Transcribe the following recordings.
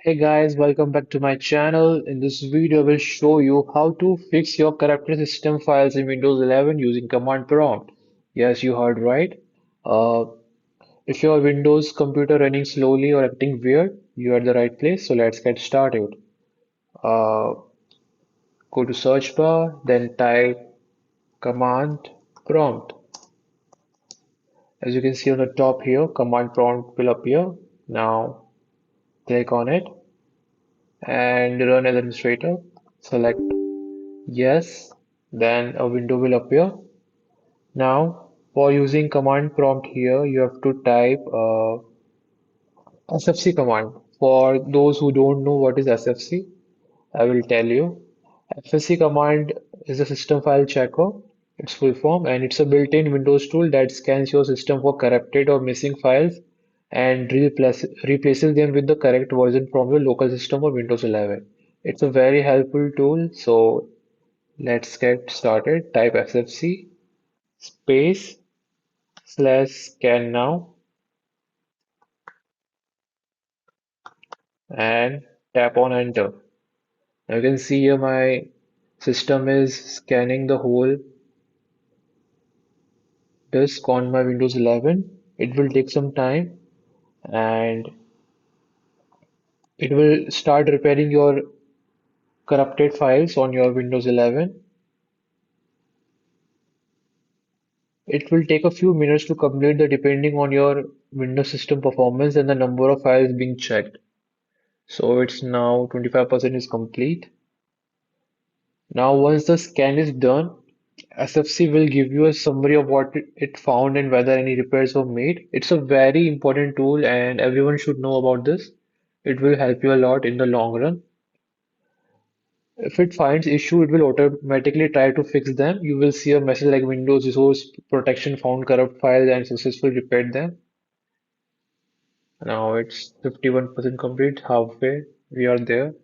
Hey guys, welcome back to my channel. In this video, I will show you how to fix your corrupted system files in Windows 11 using command prompt. Yes, you heard right. Uh, if your Windows computer running slowly or acting weird, you're at the right place. So let's get started. Uh, Go to search bar, then type command prompt. As you can see on the top here, command prompt will appear. Now click on it and run as administrator. Select yes, then a window will appear. Now, for using command prompt here, you have to type SFC command. For those who don't know what is SFC, I will tell you. SFC command is a system file checker, its full form, and it's a built-in Windows tool that scans your system for corrupted or missing files and replaces them with the correct version from your local system or Windows 11. It's a very helpful tool, so let's get started. Type SFC space slash scan now and tap on enter. Now you can see here my system is scanning the whole disk on my Windows 11. It will take some time and it will start repairing your corrupted files on your Windows 11. It will take a few minutes to complete the depending on your Windows system performance and the number of files being checked. So it's now 25% is complete. Now once the scan is done, SFC will give you a summary of what it found and whether any repairs were made. It's a very important tool and everyone should know about this. It will help you a lot in the long run. If it finds issue, it will automatically try to fix them. You will see a message like Windows Resource Protection found corrupt files and successfully repaired them. Now it's 51% complete, halfway. We are there.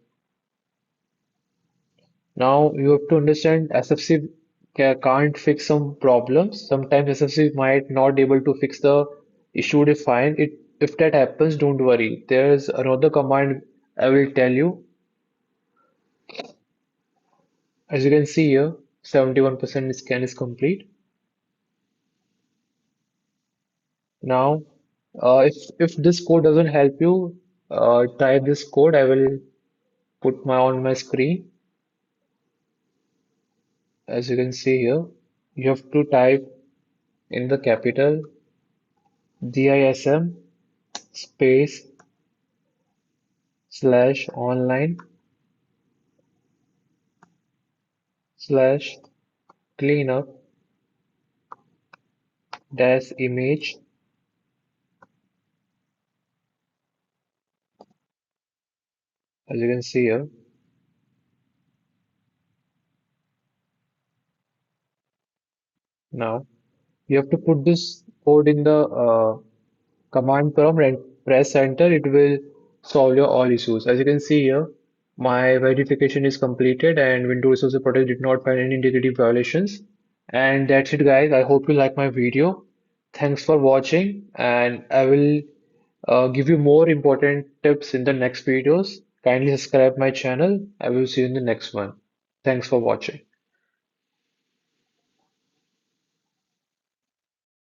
Now you have to understand SFC can't fix some problems. Sometimes SFC might not able to fix the issue they find. If that happens, don't worry. There's another command I will tell you. As you can see here, 71% scan is complete. Now, if this code doesn't help you, try this code. I will put my on my screen. As you can see here, you have to type in the capital DISM space slash online slash cleanup dash image. As you can see here, now you have to put this code in the command prompt and press enter. It will solve your all issues. As you can see here, my verification is completed and Windows Resource Protect did not find any integrity violations. And that's it, guys. I hope you like my video. Thanks for watching, and I will give you more important tips in the next videos. Kindly subscribe my channel. I will see you in the next one. Thanks for watching.